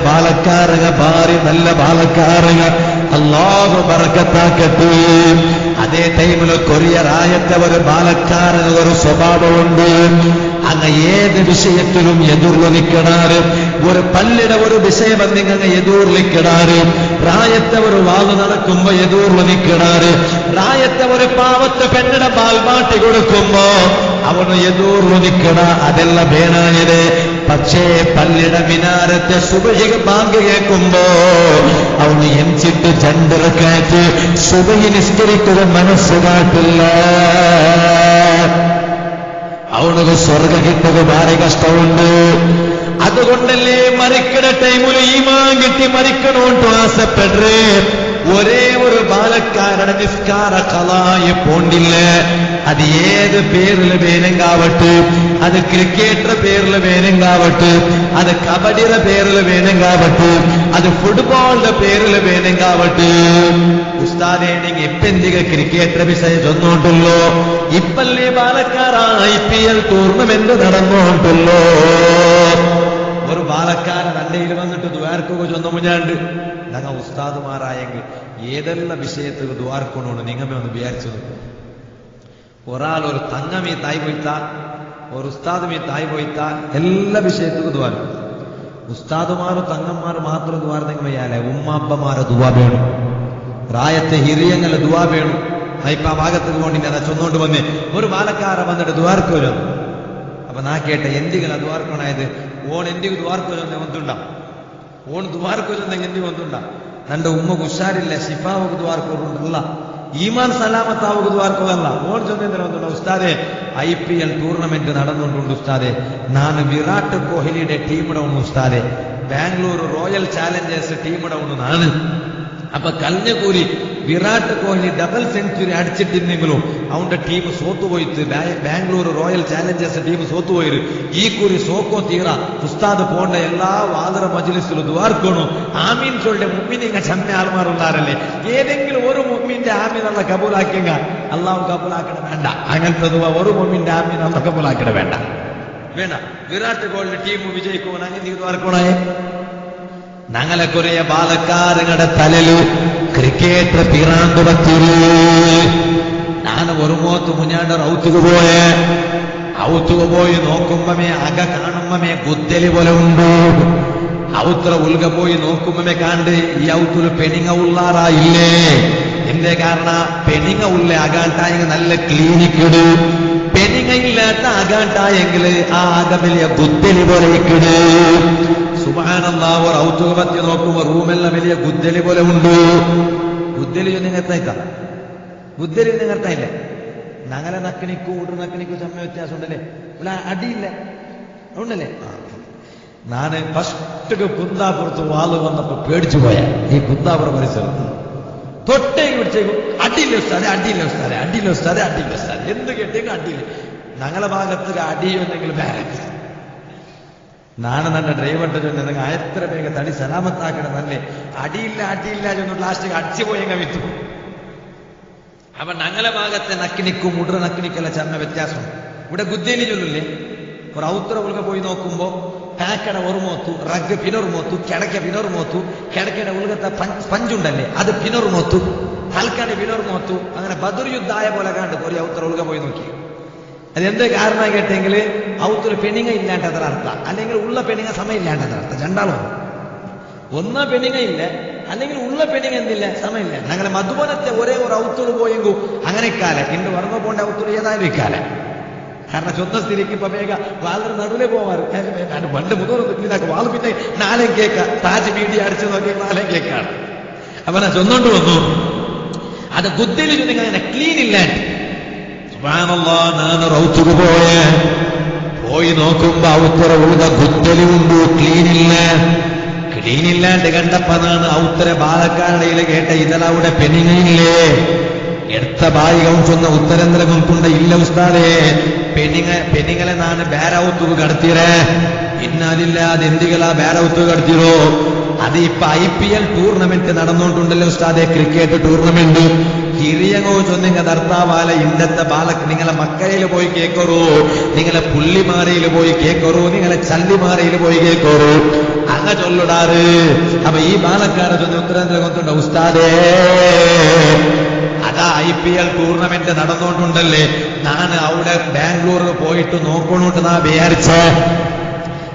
ബാലക്കാരങ്ങ ഭാര്യ നല്ല ബാലക്കാരങ്ങ അല്ലാഹു ബർക്കത്താക്കട്ടെ. അതേ ടൈമില് കൊറിയറായത്തെ ഒരു ബാലക്കാരന് ഒരു സ്വഭാവമുണ്ട്. അങ്ങ് ഏത് വിഷയത്തിലും എതിർന്നു നിൽക്കണാറ്. ഒരു പള്ളിയുടെ ഒരു വിഷയം നിങ്ങൾ എതിർന്നു നിൽക്കണാറ്. റായത്തെ ഒരു വാള് നടക്കുമ്പോ എതിർന്നു നിൽക്കണാറ്. റായത്തെ ഒരു പാവത്തെ പെണ്ണിടെ പാൽമാട്ടി കൊടുക്കുമ്പോ അവന് എതിർന്നു നിൽക്കണ. അതെല്ലാം വേണായത്. പക്ഷേ പള്ളിയുടെ മിനാരത്തെ സുബഹിക്ക് ബാങ്ക് കേൾക്കുമ്പോ അവന് എംചിട്ട് ചണ്ടിറക്കാറ്റ് സുബഹി നിസ്കരിക്കുക മനസ്സ് കാട്ടില്ല. അവനക്ക് സ്വർഗ കിട്ടുക ഭാര്യ കഷ്ടമുണ്ട്. അതുകൊണ്ടല്ലേ മരിക്കണ ടൈമിൽ ഈമാൻ കിട്ടി മരിക്കണോട്ടോ ആശപ്പെട്ടേ. ഒരേ ഒരു ബാലക്കാരുടെ നിസ്കാര കളായി പോണ്ടില്ല. അത് ഏത് പേരിൽ വേണമെങ്കാവട്ടെ, അത് ക്രിക്കറ്ററുടെ പേരിൽ വേണമെങ്കാവട്ടെ, അത് കബഡിയുടെ പേരിൽ വേണമെങ്കാവട്ടെ, അത് ഫുട്ബോളിന്റെ പേരിൽ വേണമെങ്കാവട്ടെ. ഉസ്താദേണെങ്കിൽ ഇപ്പെന്തിക ക്രിക്കറ്ററെ വിഷയം ചൊന്നോണ്ടല്ലോ. ഇപ്പല്ലേ ബാലക്കാർ IPL ടൂർണമെന്റ് നടന്നോണ്ടല്ലോ. ഒരു ബാലക്കാരൻ അണ്ടയിൽ വന്നിട്ട് ദ്വാർക്കുക ചൊന്ന മുഞ്ഞാണ്ട് ഞങ്ങൾ ഉസ്താദുമാരായെങ്കിൽ ഏതെല്ലാം വിഷയത്തിൽ ദ്വാർക്കണോന്ന് നിങ്ങമേ ഒന്ന് വിചാരിച്ചു നോക്കും. ഒരാൾ ഒരു തങ്ങമീ തായ് പോയിത്താ, ഒരു ഉസ്താദുമീ തായ് പോയിത്താ, എല്ലാ വിഷയത്തിലും ദ്വാരം. ഉസ്താദുമാരും തങ്ങന്മാരും മാത്രം ദ്വാരന്നെങ്കിൽ വയ്യാലേ, ഉമ്മാപ്പമാരെ ദുവാ വേണം, റായത്തെ ഹിരിയങ്ങളെ ദുവാ വേണം. ഇപ്പൊ ആ ഭാഗത്തേക്ക് പോണ്ടി ഞാൻ ചൊന്നോണ്ട് വന്നേ. ഒരു ബാലക്കാര വന്നിട്ട് ദ്വാർക്കോലോ. അപ്പൊ നാ കേട്ട എന്തികളാ ദ്വാർക്കണായത്? ഓൺ എന്തിക്ക് ദ്വാർക്കോലൊന്നെ ഒന്നുണ്ടാ, ഓൺ ദ്വാർക്കോലെന്നെങ്കിൽ എന്തി ഒന്നുണ്ടാ. തന്റെ ഉമ്മക്ക് ഉഷാരില്ല, ശിഫാവുക്ക് ദ്വാർക്കോണ്ടല്ല, ഈമാൻ സലാമത്താവുക്ക് ദ്വാർക്കോല്ല. ഓൺ ചൊന്നേന്ദ്ര ഒന്നുണ്ട. ഉസ്താദെ IPL ടൂർണമെന്റ് നടന്നുകൊണ്ടുണ്ട് ഉസ്താദെ. ನಾನು വിരാട് കോഹ്ലിയുടെ ടീമിടെ ഒന്ന് ഉസ്താദെ, ബാംഗ്ലൂർ റോയൽ ചാലഞ്ചേഴ്സ് ടീമിടെ ഒന്ന് നാണ്. അപ്പൊ കഴിഞ്ഞ കൂരി വിരാട് കോഹ്ലി ഡബിൾ സെഞ്ചുറി അടിച്ചിട്ടിരുന്നെങ്കിലും അവന്റെ ടീം സോത്തുപോയിട്ട്, ബാംഗ്ലൂർ റോയൽ ചാലഞ്ചേഴ്സ് ടീം സോത്തുപോയി. ഈ കൂരി സോക്കോ തീറ ഉസ്താദ് പോണ്ട എല്ലാ വാദര മജ്ലിസിലും ദ്വാർക്കണു. ആമീൻ ചൊല്ലിയ മുമ്മിനിങ്ങ ചമ്മ ആൾമാരുണ്ടാറല്ലേ. ഏതെങ്കിലും ഒരു മുമ്മിന്റെ ആമീൻ അല്ല കബൂലാക്കിയ അള്ളാഹു കബൂലാക്കണ വേണ്ട. അങ്ങനത്തെ ഒരു മുമ്മിന്റെ ആമീൻ അല്ല കബൂലാക്കണ വേണ്ട വേണ്ട. വിരാട് കോഹ്ലി ടീം വിജയിക്കണ നീ ദ്വാർക്കണേ. ഞങ്ങളെ കുറേ ബാലക്കാരങ്ങളുടെ തലല് ക്രിക്കറ്റ് പിറാന്ത് പത്തില്. ഞാൻ ഒരു മോത്ത് മുഞ്ഞാണ്ട് ഔത്തുക പോയി നോക്കുമ്പമേ അക കാണുമ്പമേ ഗുദ്ദലി പോലെ ഉണ്ട്. ഔത്ര ഉൽക പോയി നോക്കുമ്പമേ കാണ്ട് ഈ ഔത്തുല് പെണിങ്ങ ഉള്ളാറായില്ലേ. എന്തേ കാരണ? പെണിങ്ങ ഉള്ള അകാട്ടായെങ്കിൽ നല്ല ക്ലീനിക്കിട്, പെണിങ്ങ ഇല്ലാത്ത അകാട്ടായെങ്കിൽ ആ അക വലിയ ഗുദ്ദലി പോലെ ഇക്കിട്. സുബ്ഹാനല്ലാഹ്. ഒരു ഔത്തുക പറ്റി നോക്കുമ്പോ റൂമെല്ലാം വലിയ ഗുദ്ദലി പോലെ ഉണ്ട്. ഗുദ്ദലി നിങ്ങർത്തായിട്ടാ, ഗുദ്ദലി നിങ്ങർത്തായില്ലേ. ഞങ്ങളെ നക്കിനിക്കും ഊട്ടർ നക്കിനിക്കും ചമ്മ വ്യത്യാസം ഉണ്ടല്ലേ, ഇവിടെ അടിയില്ല ഉണ്ടല്ലേ. ഞാന് ഫസ്റ്റ് കുന്താപുരത്ത് വാള് വന്നപ്പോ പേടിച്ചു പോയ ഈ കുന്താപുര പരിസരത്ത് തൊട്ടേക്ക് പിടിച്ചേക്കും അടിയില്ല ഉസ്താദെ, അടിയില്ല ഉസ്താദെ, അടിയില്ല ഉസ്താദെ, അടിയില്ല ഉസ്താദെ, എന്ത് കേട്ടേക്കും അടിയില്ല. ഞങ്ങളെ ഭാഗത്ത് അടിയുണ്ടെങ്കിൽ ബാലൻസ്. ನಾನು ನನ್ನ ಡ್ರೈವರ್ ನನಗೆ ಆಯತ್ರ ಬೇಗ ತಡಿ ಸಲಾಮತ್ತಾಕಣ ನನ್ನೆ ಅಡಿಯಿಲ್ಲ ಅಡ್ಡಿಯಿಲ್ಲ ಅದೊಂದು ಲಾಸ್ಟಿಗೆ ಅಡಿಸಿ പോയെങ്കിತ್ತು. അപ്പൊ ഞങ്ങളെ ഭാഗത്തെ നക്കിനിക്കും മുട്ര നക്കിനിക്കല്ല ചർമ്മ വ്യത്യാസം. ഇവിടെ ഗുദ്ദേലി ചൊല്ലില്ലേ. ഒരു ഔത്ര ഉൾക പോയി നോക്കുമ്പോ പാക്കട ഒരു മോത്തു, റഗ് പിനൊരു മോത്തു, കിടക്ക പിനൊരു മോത്തു, കിടക്കയുടെ ഉൾകത്തെ പഞ്ചുണ്ടല്ലേ അത് പിനൊരു മോത്തു, ഹൽക്കടി പിനൊരു മോത്തു. അങ്ങനെ ബദർ യുദ്ധായ പോലെ കണ്ട് ഒരു ഔത്ര ഉൾക പോയി നോക്കി. അതെന്ത് കാരണം കേട്ടെങ്കിൽ ഔത്തൊരു പെണ്ണിങ്ങ ഇല്ലാണ്ടത്ര അർത്ഥം, അല്ലെങ്കിൽ ഉള്ള പെണ്ണിങ്ങ സമയം ഇല്ലാണ്ടത്ര അർത്ഥം. രണ്ടാളും ഒന്ന പെണ്ണിങ്ങ ഇല്ല, അല്ലെങ്കിൽ ഉള്ള പെണ്ണിങ്ങ എന്തില്ല സമയമില്ല. ഞങ്ങളെ മധുബനത്തെ ഒരേ ഒരു ഔത്തുറ് പോയെങ്കിൽ അങ്ങനെ ഇക്കാലെ ഇന്ന് വർമ്മ പോണ്ട ഔത്തുറ് ഏതായാലും ഇക്കാലെ. കാരണം ചൊന്ന സ്ഥിതിക്ക് ഇപ്പൊ വേഗ വളരെ നടുവിലെ പോവാറ്. പണ്ട് മുതലൊന്നും വാള് പിന്നെ നാലേ കേക്ക താജ് മീഡിയ അടിച്ചു നോക്കി നാലേ കേക്കാണ്. അപ്പൊ ഞാൻ ചൊന്നോണ്ട് വന്നു. അത് ഗുദ്ദലി നിങ്ങൾ അങ്ങനെ ക്ലീൻ ഇല്ലാണ്ട്. ನಾನು ಔತುಗೆ പോയി നോക്കുമ്പോ ഔത്തറ ഉള്ള ഗുദ്ദലി ഉണ്ട്, ക്ലീനില്ല. ക്ലീനില്ലാണ്ട് കണ്ടപ്പോ നാണ് ഔത്തര ബാലക്കാരുടെ കേട്ട ഇതലവിടെ പെണ്ണിങ്ങയില്ലേ. എടുത്ത ബായികം ചൊന്ന ഉത്തരേന്ദ്രം കൊണ്ട ഇല്ല ഉസ്താദേ, പെണ്ണിങ്ങളെ നാണ് ബേരൗത്തുക കടത്തിരേ. ഇന്നതില്ല അതെന്തികളാ ബേരൗത്തുക കടത്തിരോ? അത് ഇപ്പൊ IPL ടൂർണമെന്റ് നടന്നുകൊണ്ടുണ്ടല്ലോ ഉസ്താദെ, ക്രിക്കറ്റ് ടൂർണമെന്റ്. ಹಿರಿಯಂಗೋ ചൊന്നിങ്ങ ഭർത്താവാല ഇന്നത്തെ ബാലക്ക് നിങ്ങളെ മക്കരയിൽ പോയി കേക്കറൂ, നിങ്ങളെ പുള്ളിമാരയിൽ പോയി കേക്കറൂ, നിങ്ങളെ ചല്ലിമാരയിൽ പോയി കേക്കറൂ അങ്ങ ചൊല്ലിടാറ്. അപ്പൊ ഈ ബാലക്കാരെ ചൊല്ലി ഉത്തരേന്ദ്ര കൊണ്ടുണ്ട ഉസ്താദേ അതാ IPL ടൂർണമെന്റ് നടന്നുകൊണ്ടുണ്ടല്ലേ, ഞാൻ അവിടെ ബാംഗ്ലൂരിൽ പോയിട്ട് നോക്കണോട്ട് നാ വിചാരിച്ച,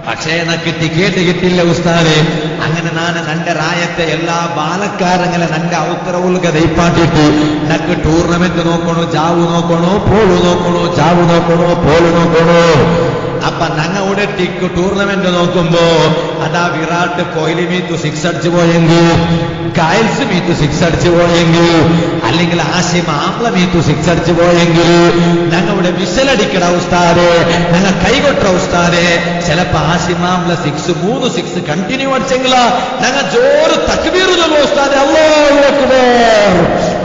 പക്ഷേ എനിക്ക് ടിക്കറ്റ് കിട്ടില്ല ഉസ്താദേ. അങ്ങനെ ನಾನು ನನ್ನ ರಾಯത്തെ എല്ലാ ബാലക്കാരങ്ങളെ ನನ್ನ ഔത്തരവുൽಗ ദൈപ്പാട്ടിട്ട് നക്ക് ടൂർണമെന്റ് നോക്കണോ, ജാവു നോക്കണോ, പോളു നോക്കണോ, ജാവു നോക്കണോ, പോളു നോക്കണോ. അപ്പൊ ഞങ്ങളുടെ ടൂർണമെന്റ് നോക്കുമ്പോ അതാ വിരാട് കോഹ്ലി മീത്തു 6 അടിച്ചു പോയെങ്കിൽ, കായൽസ് മീത്തു 6 അടിച്ചു പോയെങ്കിൽ, അല്ലെങ്കിൽ ആസിം ആംല മീത്തു 6 അടിച്ചു പോയെങ്കിൽ ഞങ്ങളുടെ വിസലടിക്കട ഉസ്താദേ, ഞങ്ങൾ കൈകൊട്ട ഉസ്താദേ. ചിലപ്പോ ആസിം ആംല 3 6 കണ്ടിന്യൂ അടിച്ചെങ്കില ഞങ്ങൾ ജോറ് തക്ബീർ ചൊല്ലും ഉസ്താദേ, അല്ലാഹു അക്ബർ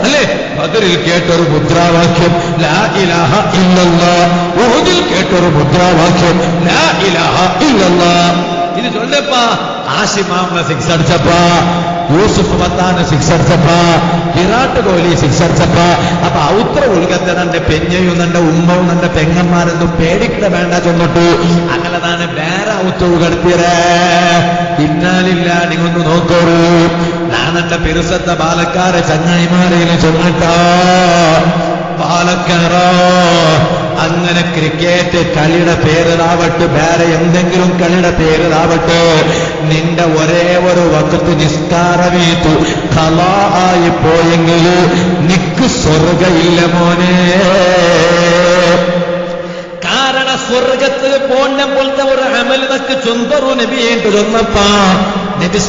അല്ലേ. ബദറിൽ കേട്ടൊരു മുദ്രാവാക്യം ലാ ഇലാഹ ഇല്ലല്ലാഹ്, ഉഹുദിൽ കേട്ടൊരു മുദ്രാവാക്യം ലാ ഇലാഹ ഇല്ലല്ലാഹ്. ഇത് ചൊല്ലപ്പാ ആസിം ആംല 6 അടിച്ചപ്പാ, യൂസുഫ് പത്താന് 6 അടിച്ചപ്പാ, വിരാട് കോഹ്ലി 6 അടിച്ചപ്പാ. അപ്പൊ ഔത്ര ഉൽഗത്തെ നന്റെ പെഞ്ഞയും നന്റെ ഉമ്മവും നന്റെ പെങ്ങന്മാരെന്നും പേടിക്കട വേണ്ട ചൊന്നിട്ടു അങ്ങനെ താന് വേറെ ഔത്തവ് കടത്തിയരേ. ഇന്നാലില്ല നിങ്ങൊന്ന് നോക്കോളൂ, ഞാനെന്റെ പെരുസത്തെ ബാലക്കാരെ ചങ്ങായിമാരയില് ചൊന്നിട്ടാ പാലക്കാരോ അങ്ങനെ ക്രിക്കറ്റ് കളിയുടെ പേരിലാവട്ടെ, വേറെ എന്തെങ്കിലും കളിയുടെ പേരിലാവട്ടെ, നിന്റെ ഒരേ ഒരു വക്കത്ത് നിസ്കാരമീത്തു ഖലാ ആയി പോയെങ്കിൽ നിക്ക് സ്വർഗയില്ല മോനെ. കാരണം സ്വർഗത്തിൽ പോന്ന പോലത്തെ ഒരു അമൽ നക്ക് ചൊന്തറു നബി ഏണ്ടു ചൊന്നപ്പാ നബി